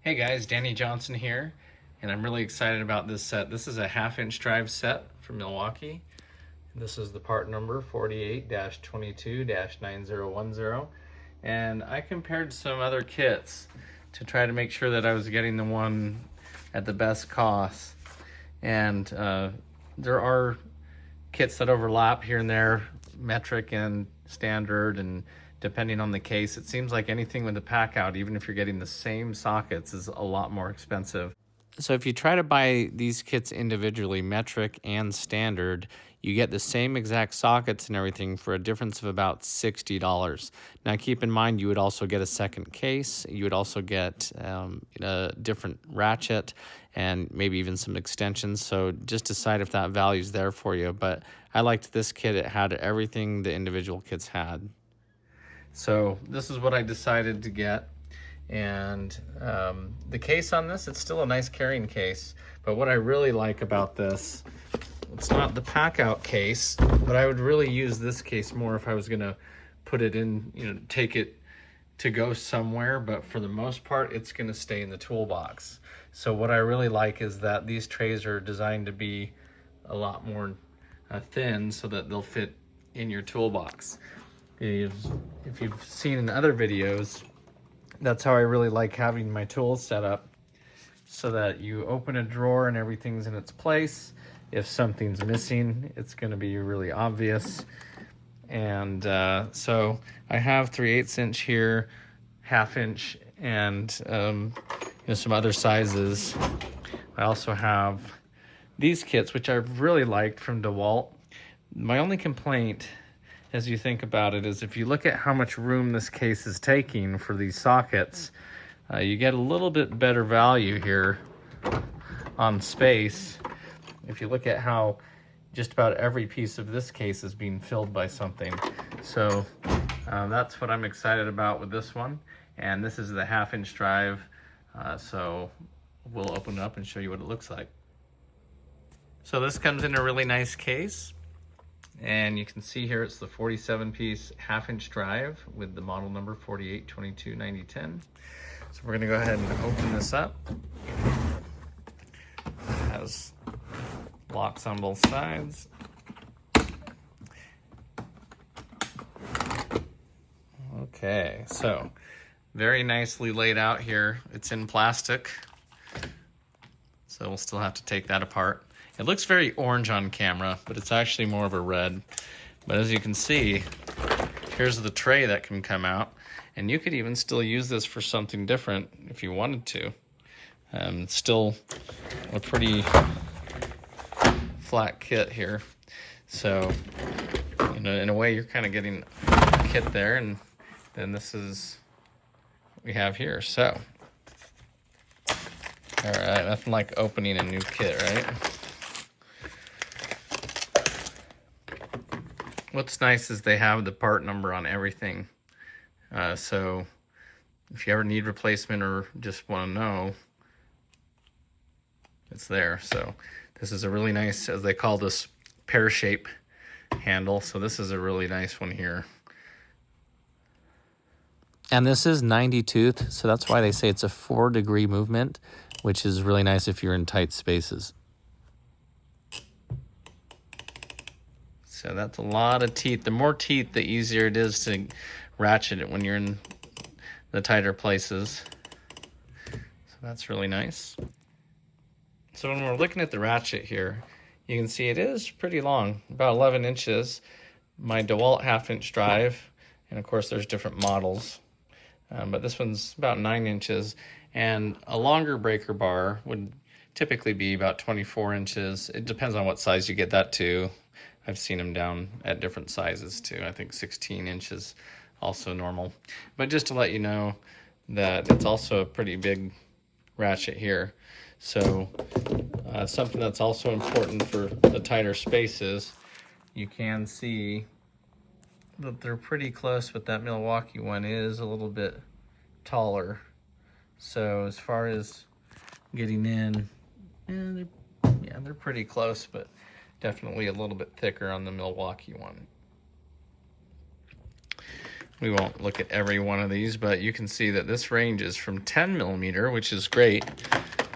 Hey guys, Danny Johnson here, and I'm really excited about this set. This is a half-inch drive set from Milwaukee. This is the part number 48-22-9010, and I compared some other kits to try to make sure that I was getting the one at the best cost. And there are kits that overlap here and there, metric and standard, and depending on the case, it seems like anything with a pack out, even if you're getting the same sockets, is a lot more expensive. So if you try to buy these kits individually, metric and standard, you get the same exact sockets and everything for a difference of about $60. Now keep in mind, you would also get a second case. You would also get a different ratchet and maybe even some extensions. So just decide if that value is there for you. But I liked this kit. It had everything the individual kits had. So this is what I decided to get. And the case on this, it's still a nice carrying case. But what I really like about this, it's not the pack out case, but I would really use this case more if I was gonna put it in, take it to go somewhere. But for the most part, it's gonna stay in the toolbox. So what I really like is that these trays are designed to be a lot more thin so that they'll fit in your toolbox. If you've seen in other videos, that's how I really like having my tools set up, so that you open a drawer and everything's in its place. If something's missing, it's going to be really obvious. And so I have 3/8 inch here, 1/2 inch, and some other sizes. I also have these kits, which I've really liked from DeWalt. My only complaint, as you think about it, is if you look at how much room this case is taking for these sockets, you get a little bit better value here on space. If you look at how just about every piece of this case is being filled by something. So that's what I'm excited about with this one. And this is the 1/2 inch drive. So we'll open it up and show you what it looks like. So this comes in a really nice case. And you can see here it's the 47-piece 1/2 inch drive with the model number 48-22-9010. So we're going to go ahead and open this up. It has locks on both sides. Okay, so very nicely laid out here. It's in plastic, so we'll still have to take that apart. It looks very orange on camera, but it's actually more of a red. But as you can see, here's the tray that can come out, and you could even still use this for something different if you wanted to. It's still a pretty flat kit here. So, in a way, you're kind of getting a kit there, and then this is what we have here. So, all right, nothing like opening a new kit, right? What's nice is they have the part number on everything. So if you ever need replacement or just want to know, it's there. So this is a really nice, as they call this, pear shape handle. So this is a really nice one here. And this is 90 tooth, so that's why they say it's a 4-degree movement, which is really nice if you're in tight spaces. So that's a lot of teeth. The more teeth, the easier it is to ratchet it when you're in the tighter places. So that's really nice. So when we're looking at the ratchet here, you can see it is pretty long, about 11 inches. My DeWalt 1/2 inch drive, and of course there's different models, but this one's about 9 inches. And a longer breaker bar would typically be about 24 inches. It depends on what size you get that to. I've seen them down at different sizes too. I think 16 inches also normal. But just to let you know that it's also a pretty big ratchet here. So something that's also important for the tighter spaces, you can see that they're pretty close, but that Milwaukee one is a little bit taller. So as far as getting in, they're pretty close, but definitely a little bit thicker on the Milwaukee one. We won't look at every one of these, but you can see that this range is from 10 millimeter, which is great.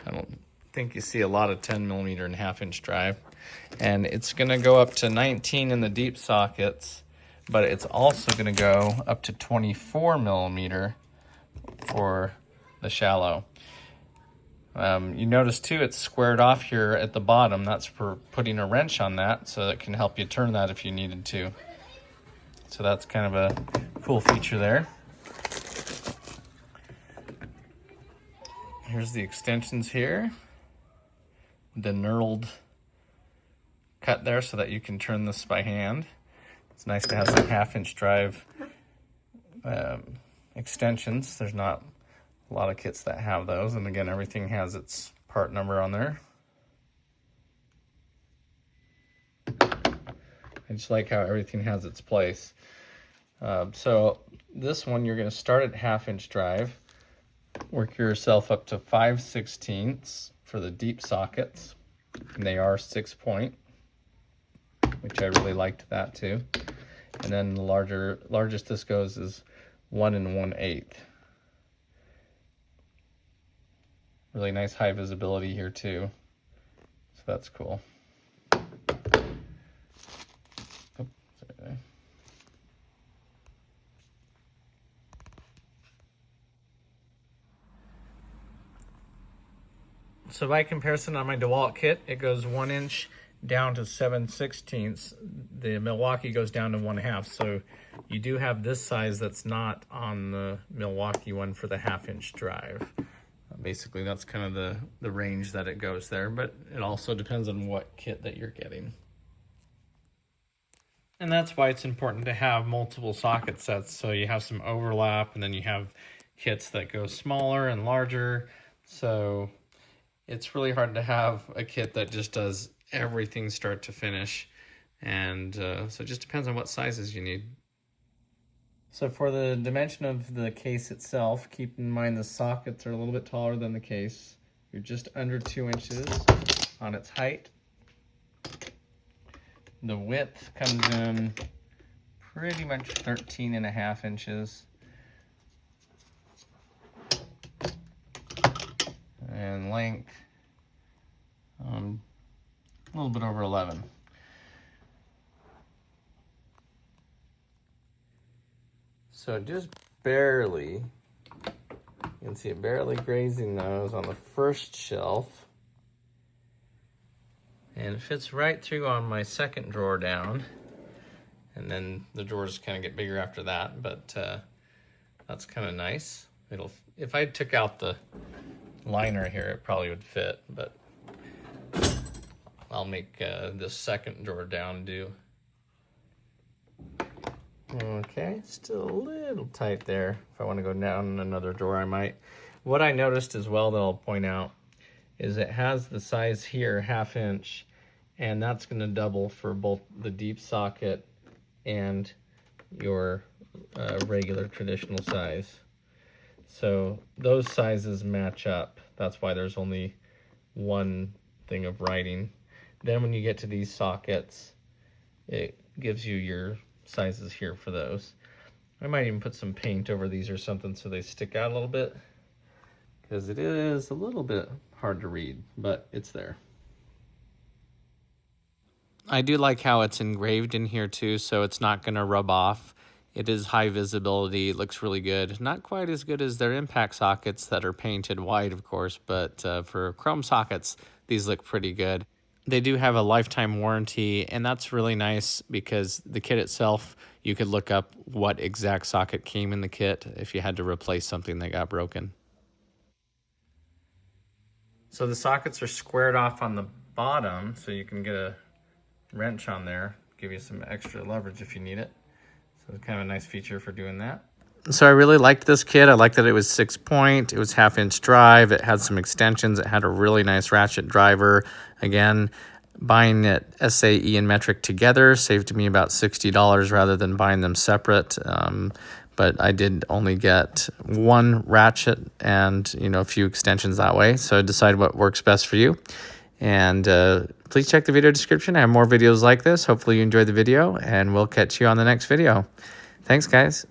I don't think you see a lot of 10 millimeter and 1/2-inch drive. And it's gonna go up to 19 in the deep sockets, but it's also gonna go up to 24 millimeter for the shallow. You notice too, it's squared off here at the bottom. That's for putting a wrench on that, so it can help you turn that if you needed to. So that's kind of a cool feature there. Here's the extensions here. The knurled cut there so that you can turn this by hand. It's nice to have some 1/2-inch drive extensions. There's not a lot of kits that have those, and again, everything has its part number on there. I just like how everything has its place. So this one, you're going to start at 1/2-inch drive, work yourself up to 5/16 for the deep sockets, and they are 6-point, which I really liked that too. And then the largest this goes is 1 1/8. Really nice high visibility here too, so that's cool. So by comparison, on my DeWalt kit, it goes 1 inch down to 7/16. The Milwaukee goes down to 1/2. So you do have this size that's not on the Milwaukee one for the 1/2-inch drive. Basically, that's kind of the range that it goes there, but it also depends on what kit that you're getting. And that's why it's important to have multiple socket sets, so you have some overlap, and then you have kits that go smaller and larger. So it's really hard to have a kit that just does everything start to finish. And so it just depends on what sizes you need. So for the dimension of the case itself, keep in mind the sockets are a little bit taller than the case. You're just under 2 inches on its height. The width comes in pretty much 13.5 inches. And length, a little bit over 11. So just barely, you can see it barely grazing those on the first shelf. And it fits right through on my second drawer down. And then the drawers kind of get bigger after that, but that's kind of nice. If I took out the liner here, it probably would fit, but I'll make this second drawer down do. Okay, still a little tight there. If I want to go down another drawer, I might. What I noticed as well that I'll point out is it has the size here, 1/2 inch, and that's going to double for both the deep socket and your regular traditional size. So those sizes match up. That's why there's only one thing of writing. Then when you get to these sockets, it gives you your sizes here for those. I might even put some paint over these or something so they stick out a little bit, because it is a little bit hard to read, but it's there. I do like how it's engraved in here too, so it's not going to rub off. It is high visibility, it looks really good. Not quite as good as their impact sockets that are painted white, of course, but for chrome sockets, these look pretty good. They do have a lifetime warranty, and that's really nice because the kit itself, you could look up what exact socket came in the kit if you had to replace something that got broken. So the sockets are squared off on the bottom, so you can get a wrench on there, give you some extra leverage if you need it. So it's kind of a nice feature for doing that. So I really liked this kit. I liked that it was 6-point. It was 1/2 inch drive. It had some extensions. It had a really nice ratchet driver. Again, buying it SAE and metric together saved me about $60 rather than buying them separate. But I did only get one ratchet and a few extensions that way. So decide what works best for you. And please check the video description. I have more videos like this. Hopefully you enjoyed the video, and we'll catch you on the next video. Thanks, guys.